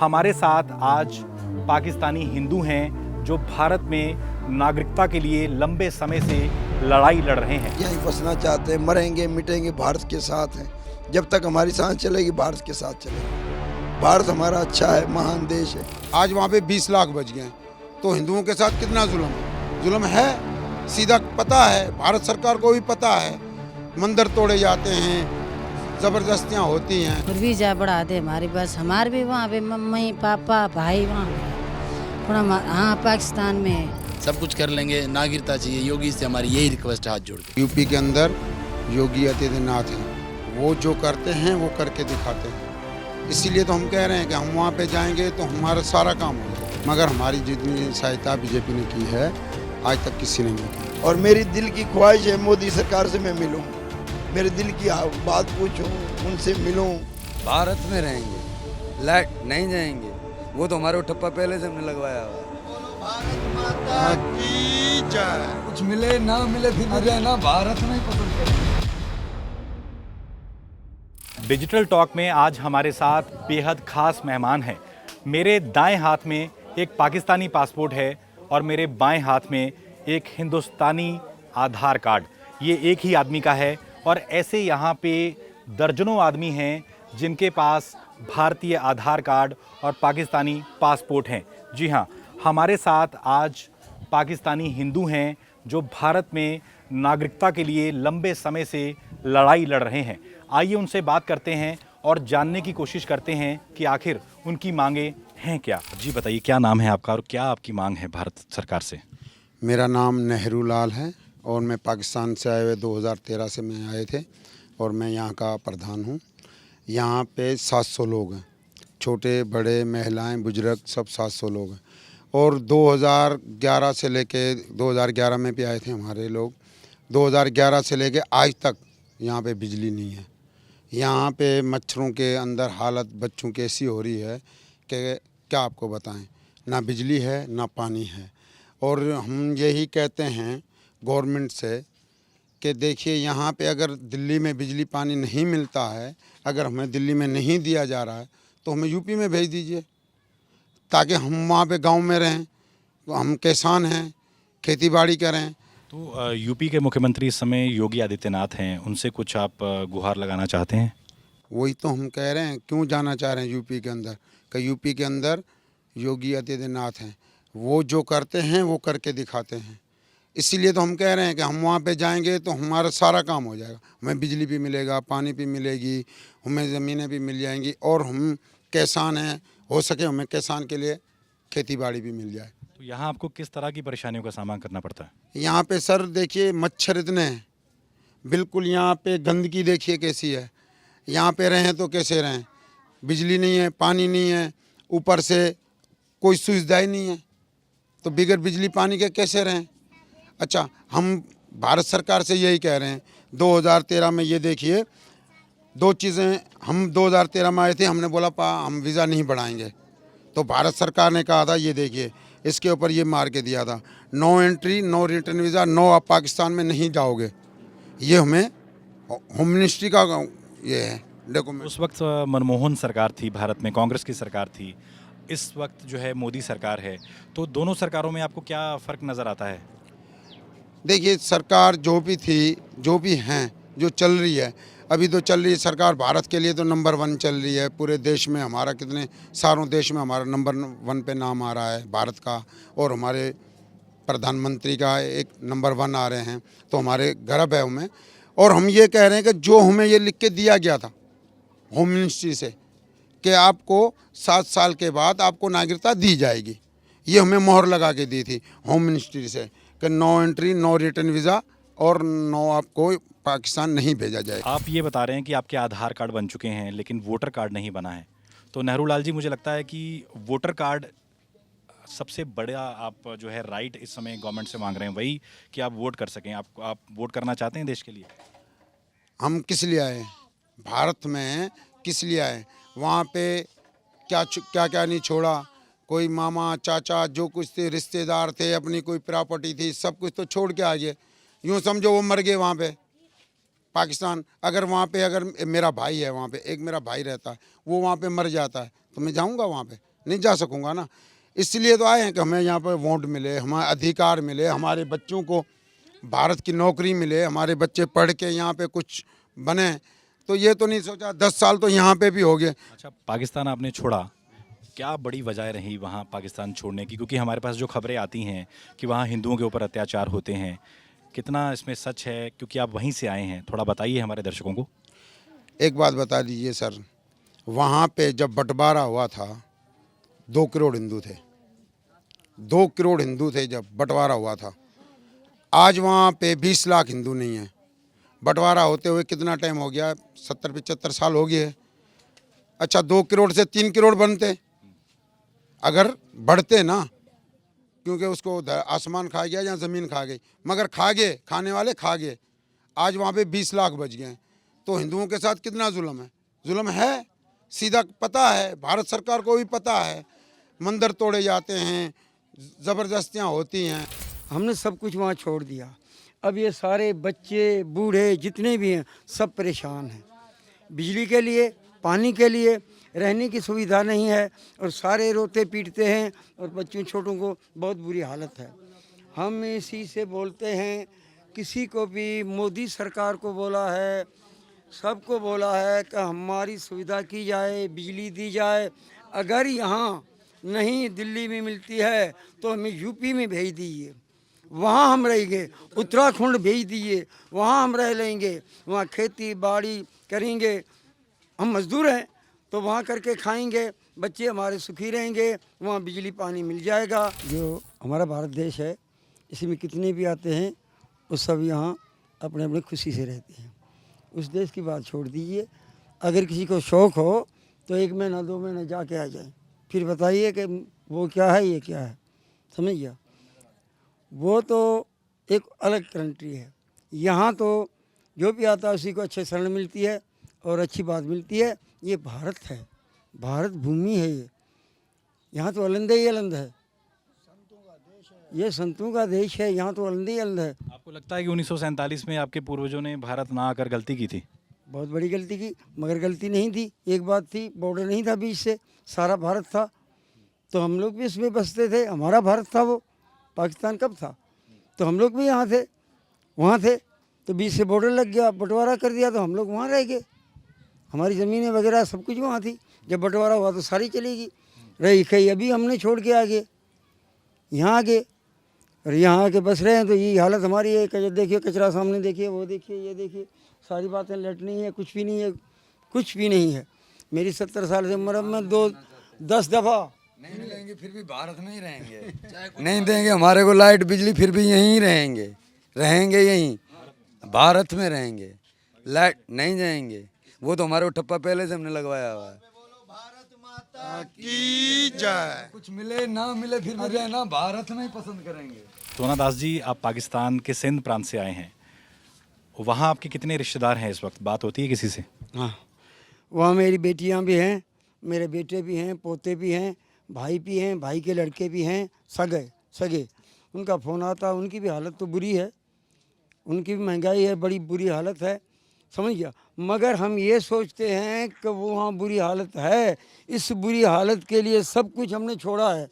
हमारे साथ आज पाकिस्तानी हिंदू हैं जो भारत में नागरिकता के लिए लंबे समय से लड़ाई लड़ रहे हैं। यहीं बसना चाहते हैं, मरेंगे मिटेंगे भारत के साथ हैं। जब तक हमारी सांस चलेगी भारत के साथ चलेगी। भारत हमारा अच्छा है, महान देश है। आज वहाँ पे 20 लाख बच गए, तो हिंदुओं के साथ कितना जुल्म है सीधा पता है, भारत सरकार को भी पता है। मंदिर तोड़े जाते हैं, जबरदस्तियाँ होती हैं। और वीजा बढ़ा दे हमारी, बस हमारे भी वहाँ पे मम्मी पापा भाई वहाँ थोड़ा हाँ पाकिस्तान में है। सब कुछ कर लेंगे, नागरिकता चाहिए। योगी से हमारी यही रिक्वेस्ट है हाथ जोड़ के। यूपी के अंदर योगी आदित्यनाथ हैं, वो जो करते हैं वो करके दिखाते हैं। इसीलिए तो हम कह रहे हैं कि हम वहाँ पे जाएंगे तो हमारा सारा काम होगा। मगर हमारी जितनी सहायता बीजेपी ने की है आज तक किसी ने नहीं की। और मेरी दिल की ख्वाहिश है मोदी सरकार से मैं मिलूं, मेरे दिल की बात पूछूं, उनसे मिलूं। भारत में रहेंगे, लाइट नहीं जाएंगे, वो तो हमारे ठप्पा पहले से हमने लगवाया हुआ। कुछ मिले ना मिले फिर भी रहना भारत में ही पसंद करेंगे। डिजिटल टॉक में आज हमारे साथ बेहद खास मेहमान हैं। मेरे दाएं हाथ में एक पाकिस्तानी पासपोर्ट है और मेरे बाएं हाथ में एक हिंदुस्तानी आधार कार्ड। ये एक ही आदमी का है और ऐसे यहाँ पे दर्जनों आदमी हैं जिनके पास भारतीय आधार कार्ड और पाकिस्तानी पासपोर्ट हैं। जी हाँ, हमारे साथ आज पाकिस्तानी हिंदू हैं जो भारत में नागरिकता के लिए लंबे समय से लड़ाई लड़ रहे हैं। आइए उनसे बात करते हैं और जानने की कोशिश करते हैं कि आखिर उनकी मांगे हैं क्या। जी बताइए, क्या नाम है आपका और क्या आपकी मांग है भारत सरकार से? मेरा नाम नेहरू लाल है और मैं पाकिस्तान से आए हुए 2013 से मैं आए थे और मैं यहाँ का प्रधान हूँ। यहाँ पे 700 लोग हैं, छोटे बड़े महिलाएं बुजुर्ग सब 700 लोग हैं। और 2011 से लेके 2011 में भी आए थे हमारे लोग। 2011 से लेके आज तक यहाँ पे बिजली नहीं है। यहाँ पे मच्छरों के अंदर हालत बच्चों की ऐसी हो रही है कि क्या आपको बताएं, ना बिजली है ना पानी है। और हम यही कहते हैं गवर्नमेंट से कि देखिए यहाँ पे अगर दिल्ली में बिजली पानी नहीं मिलता है, अगर हमें दिल्ली में नहीं दिया जा रहा है तो हमें यूपी में भेज दीजिए ताकि हम वहाँ पे गांव में रहें। तो हम किसान हैं, खेती बाड़ी करें। तो यूपी के मुख्यमंत्री इस समय योगी आदित्यनाथ हैं, उनसे कुछ आप गुहार लगाना चाहते हैं? वही तो हम कह रहे हैं, क्यों जाना चाह रहे हैं यूपी के अंदर? कि यूपी के अंदर योगी आदित्यनाथ हैं, वो जो करते हैं वो करके दिखाते हैं। इसीलिए तो हम कह रहे हैं कि हम वहाँ पे जाएंगे तो हमारा सारा काम हो जाएगा। हमें बिजली भी मिलेगा, पानी भी मिलेगी, हमें ज़मीनें भी मिल जाएंगी और हम किसान हैं, हो सके हमें किसान के लिए खेती बाड़ी भी मिल जाए। तो यहाँ आपको किस तरह की परेशानियों का सामना करना पड़ता है? यहाँ पे सर देखिए मच्छर इतने हैं, बिल्कुल यहाँ पे गंदगी देखिए कैसी है। यहाँ पे रहें तो कैसे रहें, बिजली नहीं है, पानी नहीं है, ऊपर से कोई सुविधाएं नहीं है, तो बिगैर बिजली पानी के कैसे रहें? अच्छा, हम भारत सरकार से यही कह रहे हैं, 2013 में ये देखिए दो चीज़ें, हम 2013 में आए थे, हमने बोला हम वीज़ा नहीं बढ़ाएंगे, तो भारत सरकार ने कहा था ये देखिए इसके ऊपर ये मार के दिया था, no entry no return visa, no आप पाकिस्तान में नहीं जाओगे। ये हमें होम मिनिस्ट्री का ये है डॉक्यूमेंट। उस वक्त मनमोहन सरकार थी, भारत में कांग्रेस की सरकार थी, इस वक्त जो है मोदी सरकार है, तो दोनों सरकारों में आपको क्या फ़र्क नज़र आता है? देखिए सरकार जो भी थी, जो भी हैं, जो चल रही है अभी तो चल रही है सरकार भारत के लिए तो नंबर 1 चल रही है। पूरे देश में हमारा कितने सारों देश में हमारा नंबर 1 पे नाम आ रहा है भारत का, और हमारे प्रधानमंत्री का एक नंबर 1 आ रहे हैं, तो हमारे गर्व है हमें। और हम ये कह रहे हैं कि जो हमें ये लिख के दिया गया था होम मिनिस्ट्री से कि आपको 7 साल के बाद आपको नागरिकता दी जाएगी, ये हमें मोहर लगा के दी थी होम मिनिस्ट्री से कि no entry no return visa और नो आपको पाकिस्तान नहीं भेजा जाएगा। आप ये बता रहे हैं कि आपके आधार कार्ड बन चुके हैं लेकिन वोटर कार्ड नहीं बना है, तो नेहरू लाल जी मुझे लगता है कि वोटर कार्ड सबसे बड़ा आप जो है राइट इस समय गवर्नमेंट से मांग रहे हैं, वही कि आप वोट कर सकें। आप वोट करना चाहते हैं देश के लिए? हम किस लिए आए भारत में, किस लिए आए? वहाँ पे क्या क्या नहीं छोड़ा, कोई मामा चाचा जो कुछ थे रिश्तेदार थे, अपनी कोई प्रॉपर्टी थी, सब कुछ तो छोड़ के आ गए। यूँ समझो वो मर गए वहाँ पे पाकिस्तान। अगर वहाँ पे अगर मेरा भाई है, वहाँ पे एक मेरा भाई रहता है, वो वहाँ पे मर जाता है तो मैं जाऊँगा वहाँ पे? नहीं जा सकूँगा ना। इसलिए तो आए हैं कि हमें यहाँ पर वोट मिले, हमारे अधिकार मिले, हमारे बच्चों को भारत की नौकरी मिले, हमारे बच्चे पढ़ के यहाँ पे कुछ बने। तो ये तो नहीं सोचा, 10 साल तो यहाँ पे भी हो गए। अच्छा, पाकिस्तान आपने छोड़ा, क्या बड़ी वजह रही वहाँ पाकिस्तान छोड़ने की? क्योंकि हमारे पास जो खबरें आती हैं कि वहाँ हिंदुओं के ऊपर अत्याचार होते हैं, कितना इसमें सच है? क्योंकि आप वहीं से आए हैं, थोड़ा बताइए हमारे दर्शकों को। एक बात बता दीजिए सर, वहाँ पे जब बंटवारा हुआ था 2 करोड़ हिंदू थे, 2 करोड़ हिंदू थे जब बंटवारा हुआ था। आज वहाँ पे 20 लाख हिंदू नहीं हैं। बंटवारा होते हुए कितना टाइम हो गया? 70-75 साल हो गए। अच्छा, 2 करोड़ से 3 करोड़ बनते अगर बढ़ते ना, क्योंकि उसको आसमान खा गया या ज़मीन खा गई, मगर खा गए, खाने वाले खा गए। आज वहाँ पे 20 लाख बच गए। तो हिंदुओं के साथ कितना जुल्म है? जुल्म है, सीधा पता है, भारत सरकार को भी पता है। मंदिर तोड़े जाते हैं, ज़बरदस्तियाँ होती हैं। हमने सब कुछ वहाँ छोड़ दिया। अब ये सारे बच्चे बूढ़े जितने भी हैं सब परेशान हैं, बिजली के लिए, पानी के लिए, रहने की सुविधा नहीं है, और सारे रोते पीटते हैं, और बच्चों छोटों को बहुत बुरी हालत है। हम इसी से बोलते हैं, किसी को भी, मोदी सरकार को बोला है, सबको बोला है कि हमारी सुविधा की जाए, बिजली दी जाए। अगर यहाँ नहीं दिल्ली में मिलती है तो हमें यूपी में भेज दीजिए, वहाँ हम रहेंगे। उत्तराखंड भेज दीजिए, वहाँ हम रह लेंगे, वहाँ खेती बाड़ी करेंगे। हम मजदूर हैं तो वहाँ करके खाएंगे, बच्चे हमारे सुखी रहेंगे, वहाँ बिजली पानी मिल जाएगा। जो हमारा भारत देश है, इसमें कितने भी आते हैं वो सब यहाँ अपने अपने खुशी से रहते हैं। उस देश की बात छोड़ दीजिए। अगर किसी को शौक़ हो तो 1 महीना 2 महीने जाके आ जाए, फिर बताइए कि वो क्या है, ये क्या है, समझ गया? वो तो एक अलग कंट्री है। यहाँ तो जो भी आता है उसी को अच्छे शरण मिलती है और अच्छी बात मिलती है। ये भारत है, भारत भूमि है ये। यहाँ तो अलंदे ही अलंद है, ये संतों का देश है। यहाँ तो अलंदे ही अलंद है। आपको लगता है कि 1947 में आपके पूर्वजों ने भारत ना आकर गलती की थी? बहुत बड़ी गलती की, मगर गलती नहीं थी। एक बात थी, बॉर्डर नहीं था बीच से, सारा भारत था, तो हम लोग भी इसमें बसते थे। हमारा भारत था वो, पाकिस्तान कब था? तो हम लोग भी यहाँ थे, वहाँ थे, तो बीच से बॉर्डर लग गया, बंटवारा कर दिया, तो हम लोग वहाँ रह गए। हमारी ज़मीनें वगैरह सब कुछ वहाँ थी। जब बंटवारा हुआ तो सारी चलेगी, रही खई अभी हमने छोड़ के आ गए, यहाँ आ गए, और यहाँ आके बस रहे हैं। तो ये हालत हमारी है। देखिए कचरा सामने देखिए, वो देखिए, ये देखिए, सारी बातें लट नहीं है, कुछ भी नहीं है, कुछ भी नहीं है। मेरी 70 साल से उम्र, में 10 दफ़ा नहीं मिलेंगे फिर भी भारत में ही रहेंगे। नहीं देंगे हमारे को लाइट बिजली, फिर भी यहीं रहेंगे, रहेंगे यहीं, भारत में रहेंगे। लाइट नहीं जाएंगे, वो तो हमारे को ठप्पा पहले से हमने लगवाया हुआ है। की जय। कुछ मिले ना मिले फिर भी रहना भारत में ही पसंद करेंगे। सोना दास जी, आप पाकिस्तान के सिंध प्रांत से आए हैं, वहाँ आपके कितने रिश्तेदार हैं इस वक्त? बात होती है किसी से? हाँ, वहाँ मेरी बेटियाँ भी हैं, मेरे बेटे भी हैं, पोते भी हैं, भाई भी हैं, भाई के लड़के भी हैं, सगे। उनका फ़ोन आता, उनकी भी हालत तो बुरी है, उनकी भी महंगाई है, बड़ी बुरी हालत है, समझ गया? मगर हम ये सोचते हैं कि वो वहाँ बुरी हालत है, इस बुरी हालत के लिए सब कुछ हमने छोड़ा है।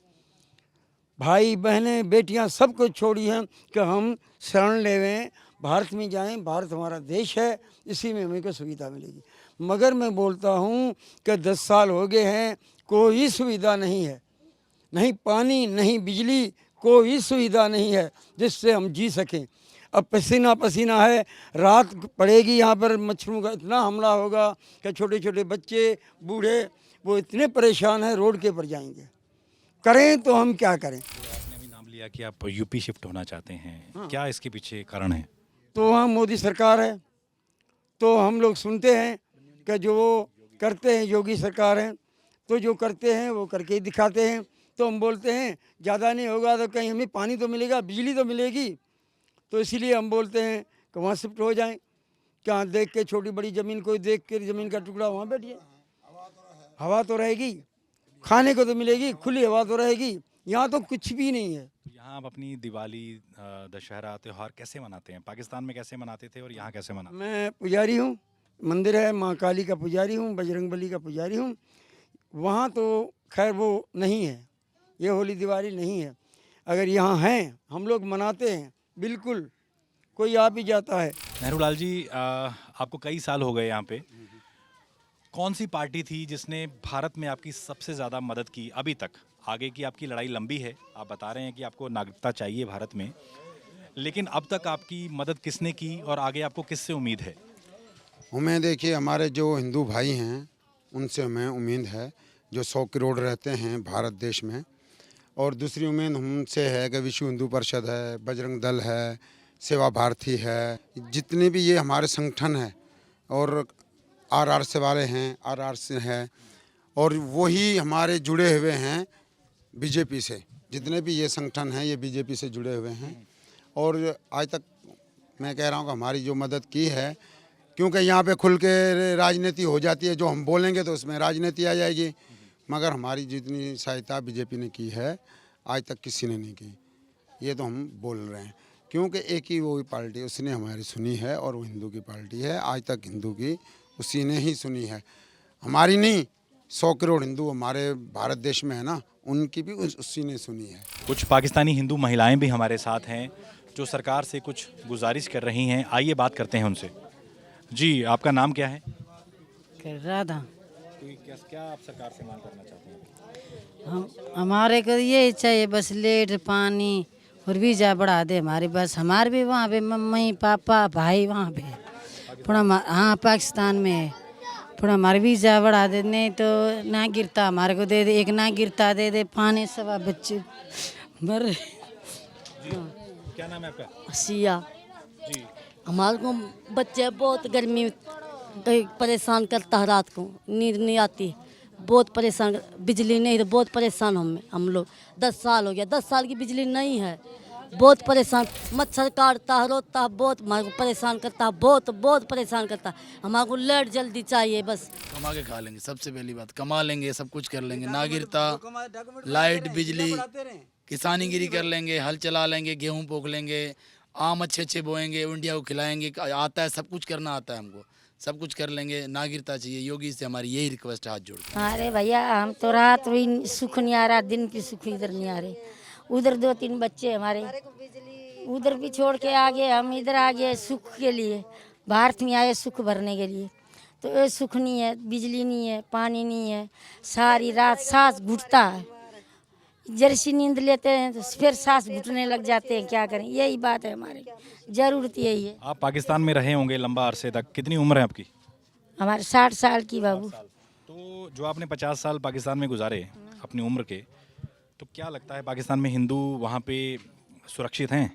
भाई बहनें बेटियाँ सब कुछ छोड़ी हैं कि हम शरण लेवें, भारत में जाएं, भारत हमारा देश है, इसी में हमें को सुविधा मिलेगी। मगर मैं बोलता हूँ कि 10 साल हो गए हैं, कोई सुविधा नहीं है, नहीं पानी, नहीं बिजली, कोई सुविधा नहीं है जिससे हम जी सकें। अब पसीना पसीना है, रात पड़ेगी यहाँ पर मच्छरों का इतना हमला होगा कि छोटे छोटे बच्चे बूढ़े वो इतने परेशान हैं, रोड के ऊपर जाएंगे। करें तो हम क्या करें? आपने अभी नाम लिया कि आप यूपी शिफ्ट होना चाहते हैं, क्या इसके पीछे कारण है? तो वहाँ मोदी सरकार है, तो हम लोग सुनते हैं कि जो वो करते हैं, योगी सरकार है, तो जो करते हैं वो करके ही दिखाते हैं। तो हम बोलते हैं ज़्यादा नहीं होगा तो कहीं हमें पानी तो मिलेगा, बिजली तो मिलेगी, तो इसीलिए हम बोलते हैं कि वहाँ शिफ्ट हो जाएं। क्या देख के छोटी बड़ी ज़मीन, कोई देख के ज़मीन का टुकड़ा वहाँ बैठिए, हवा तो रहेगी, खाने को तो मिलेगी, खुली हवा तो रहेगी। यहाँ तो कुछ भी नहीं है। यहाँ आप अपनी दिवाली, दशहरा त्यौहार कैसे मनाते हैं? पाकिस्तान में कैसे मनाते थे और यहाँ कैसे मनाते? मैं पुजारी हूँ, मंदिर है, माँ काली का पुजारी हूँ, बजरंगबली का पुजारी हूँ। वहाँ तो खैर वो नहीं है, ये होली दिवाली नहीं है। अगर यहाँ हैं हम लोग मनाते हैं, बिल्कुल कोई आ भी जाता है। नेहरूलाल जी, आपको कई साल हो गए यहाँ पे। कौन सी पार्टी थी जिसने भारत में आपकी सबसे ज़्यादा मदद की अभी तक? आगे की आपकी लड़ाई लंबी है, आप बता रहे हैं कि आपको नागरिकता चाहिए भारत में, लेकिन अब तक आपकी मदद किसने की और आगे आपको किससे उम्मीद है? हमें देखिए, हमारे जो हिंदू भाई हैं उनसे हमें उम्मीद है, जो 100 करोड़ रहते हैं भारत देश में। और दूसरी उम्मीद हमसे है कि विश्व हिंदू परिषद है, बजरंग दल है, सेवा भारती है, जितने भी ये हमारे संगठन हैं, और आरआर से वाले हैं, आरआर से हैं, और वही हमारे जुड़े हुए हैं बीजेपी से। जितने भी ये संगठन हैं ये बीजेपी से जुड़े हुए हैं। और आज तक मैं कह रहा हूँ कि हमारी जो मदद की है, क्योंकि यहाँ पे खुल के राजनीति हो जाती है, जो हम बोलेंगे तो उसमें राजनीति आ जाएगी, मगर हमारी जितनी सहायता बीजेपी ने की है आज तक किसी ने नहीं की। ये तो हम बोल रहे हैं, क्योंकि एक ही वो पार्टी उसने हमारी सुनी है, और वो हिंदू की पार्टी है। आज तक हिंदू की उसी ने ही सुनी है, हमारी नहीं। 100 करोड़ हिंदू हमारे भारत देश में है ना, उनकी भी उसी ने सुनी है। कुछ पाकिस्तानी हिंदू महिलाएं भी हमारे साथ हैं जो सरकार से कुछ गुजारिश कर रही हैं। आइए बात करते हैं उनसे। जी, आपका नाम क्या है? राधा। क्या आप सरकार से मांग करना चाहते हैं? हमारे को ये चाहिए बस, लेट पानी और वीज़ा बढ़ा दे हमारे, बस हमारे भी वहाँ पे मम्मी पापा भाई वहाँ पे थोड़ा, हाँ पाकिस्तान में है। थोड़ा हमारे वीज़ा बढ़ा दे, नहीं तो ना गिरता हमारे को दे दे, एक ना गिरता दे दे, पानी सवा बच्चे मर रहे। क्या नाम है आपका? सिया। जी, हमारे को बच्चे बहुत गर्मी परेशान करता है, रात को नींद नहीं आती, बहुत परेशान, बिजली नहीं तो बहुत परेशान हम लोग। 10 साल हो गया, 10 साल की बिजली नहीं है, बहुत परेशान। मच्छर काटता है, रोता है, बहुत हमारे को परेशान करता है, बहुत बहुत परेशान करता है। हमारे को लाइट जल्दी चाहिए बस। कमा के खा लेंगे, सबसे पहली बात कमा लेंगे, सब कुछ कर लेंगे, नागरिकता, लाइट, बिजली, किसानीगिरी कर लेंगे, हल चला लेंगे, गेहूं पोख लेंगे, आम अच्छे अच्छे बोएंगे, इंडिया को खिलाएंगे, आता है, सब कुछ करना आता है हमको, सब कुछ कर लेंगे। नागरिकता चाहिए, योगी से हमारी यही रिक्वेस्ट है, हाथ जोड़ के। अरे भैया हम तो रात हुई सुख नहीं आ रहा, दिन की सुख इधर नहीं आ रही। उधर 2-3 बच्चे हमारे उधर भी छोड़ के आ गए, हम इधर आ गए सुख के लिए, भारत में आए सुख भरने के लिए। तो ये सुख नहीं है, बिजली नहीं है, पानी नहीं है, सारी रात सांस घुटता है, जर्सी नींद लेते हैं तो फिर सांस घुटने लग जाते हैं, क्या करें, यही बात है हमारी, जरूरत यही है। आप पाकिस्तान में रहे होंगे लंबा अरसे तक, कितनी उम्र है आपकी? हमारे 60 साल की बाबू। तो जो आपने 50 साल पाकिस्तान में गुजारे अपनी उम्र के, तो क्या लगता है पाकिस्तान में हिंदू वहाँ पे सुरक्षित हैं?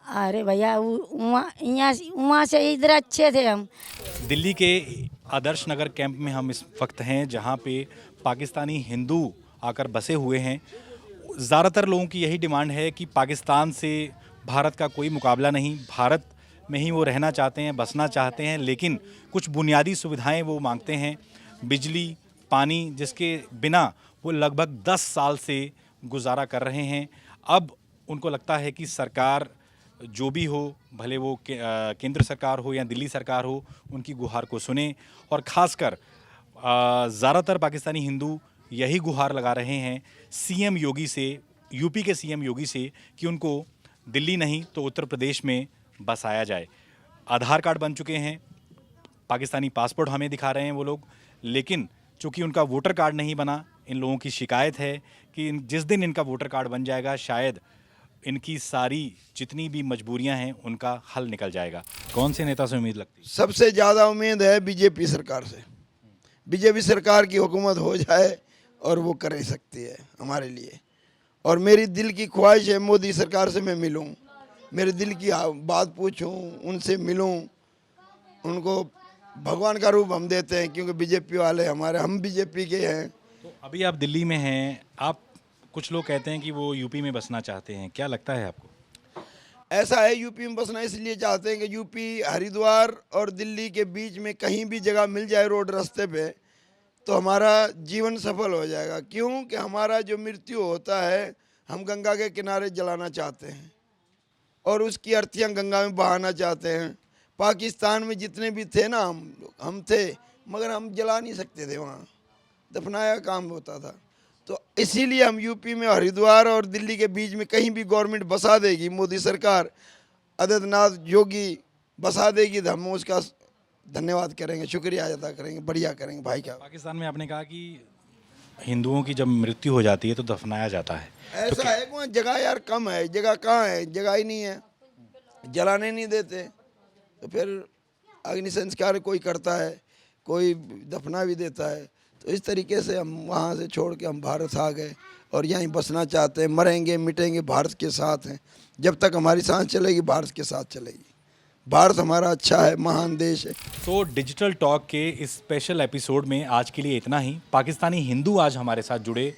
अरे भैया वहाँ से इधर अच्छे थे हम। दिल्ली के आदर्श नगर कैंप में हम इस वक्त हैं, जहाँ पे पाकिस्तानी हिंदू आकर बसे हुए हैं। ज़्यादातर लोगों की यही डिमांड है कि पाकिस्तान से भारत का कोई मुकाबला नहीं, भारत में ही वो रहना चाहते हैं, बसना चाहते हैं, लेकिन कुछ बुनियादी सुविधाएं वो मांगते हैं, बिजली, पानी, जिसके बिना वो लगभग 10 साल से गुजारा कर रहे हैं। अब उनको लगता है कि सरकार जो भी हो, भले वो केंद्र सरकार हो या दिल्ली सरकार हो, उनकी गुहार को सुने। और ख़ासकर ज़्यादातर पाकिस्तानी हिंदू यही गुहार लगा रहे हैं सीएम योगी से, यूपी के सीएम योगी से, कि उनको दिल्ली नहीं तो उत्तर प्रदेश में बसाया जाए। आधार कार्ड बन चुके हैं, पाकिस्तानी पासपोर्ट हमें दिखा रहे हैं वो लोग, लेकिन चूँकि उनका वोटर कार्ड नहीं बना, इन लोगों की शिकायत है कि जिस दिन इनका वोटर कार्ड बन जाएगा शायद इनकी सारी जितनी भी मजबूरियां हैं उनका हल निकल जाएगा। कौन से नेता से उम्मीद लगती है? सबसे ज़्यादा उम्मीद है बीजेपी सरकार से। बीजेपी सरकार की हुकूमत हो जाए और वो कर ही सकती है हमारे लिए। और मेरी दिल की ख्वाहिश है मोदी सरकार से मैं मिलूं, मेरे दिल की बात पूछूं, उनसे मिलूं। उनको भगवान का रूप हम देते हैं, क्योंकि बीजेपी वाले हमारे, हम बीजेपी के हैं। तो अभी आप दिल्ली में हैं, आप, कुछ लोग कहते हैं कि वो यूपी में बसना चाहते हैं, क्या लगता है आपको? ऐसा है, यूपी में बसना इसलिए चाहते हैं कि यूपी हरिद्वार और दिल्ली के बीच में कहीं भी जगह मिल जाए रोड रास्ते पे, तो हमारा जीवन सफल हो जाएगा। क्यों कि हमारा जो मृत्यु होता है हम गंगा के किनारे जलाना चाहते हैं और उसकी अर्थियाँ गंगा में बहाना चाहते हैं। पाकिस्तान में जितने भी थे ना हम थे, मगर हम जला नहीं सकते थे, वहाँ दफनाया काम होता था। तो इसीलिए हम यूपी में हरिद्वार और दिल्ली के बीच में कहीं भी गवर्नमेंट बसा देगी, मोदी सरकार आदित्यनाथ योगी बसा देगी तो हम उसका धन्यवाद करेंगे, शुक्रिया अदा करेंगे, बढ़िया करेंगे भाई। क्या पाकिस्तान में आपने कहा कि हिंदुओं की जब मृत्यु हो जाती है तो दफनाया जाता है, ऐसा है वहाँ जगह यार कम है, जगह कहाँ है, जगह ही नहीं है, जलाने नहीं देते, तो फिर अग्नि संस्कार कोई करता है, कोई दफना भी देता है। तो इस तरीके से हम वहाँ से छोड़ के हम भारत आ गए और यहीं बसना चाहते हैं, मरेंगे मिटेंगे भारत के साथ हैं, जब तक हमारी सांस चलेगी भारत के साथ चलेगी। भारत हमारा अच्छा है, महान देश है। तो डिजिटल टॉक के इस स्पेशल एपिसोड में आज के लिए इतना ही। पाकिस्तानी हिंदू आज हमारे साथ जुड़े,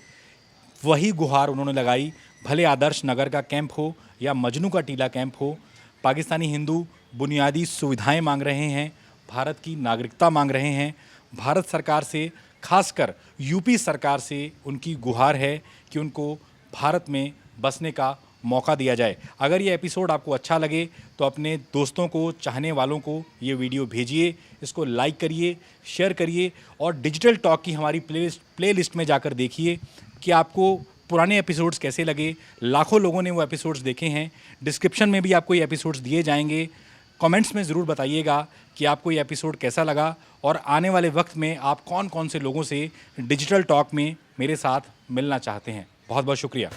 वही गुहार उन्होंने लगाई, भले आदर्श नगर का कैंप हो या मजनू का टीला कैंप हो, पाकिस्तानी हिंदू बुनियादी सुविधाएं मांग रहे हैं, भारत की नागरिकता मांग रहे हैं। भारत सरकार से, खासकर यूपी सरकार से उनकी गुहार है कि उनको भारत में बसने का मौका दिया जाए। अगर ये एपिसोड आपको अच्छा लगे तो अपने दोस्तों को, चाहने वालों को ये वीडियो भेजिए, इसको लाइक करिए, शेयर करिए और डिजिटल टॉक की हमारी प्लेलिस्ट में जाकर देखिए कि आपको पुराने एपिसोड्स कैसे लगे। लाखों लोगों ने वो एपिसोड्स देखे हैं। डिस्क्रिप्शन में भी आपको ये एपिसोड्स दिए जाएंगे। कमेंट्स में ज़रूर बताइएगा कि आपको ये एपिसोड कैसा लगा और आने वाले वक्त में आप कौन कौन से लोगों से डिजिटल टॉक में मेरे साथ मिलना चाहते हैं। बहुत बहुत शुक्रिया।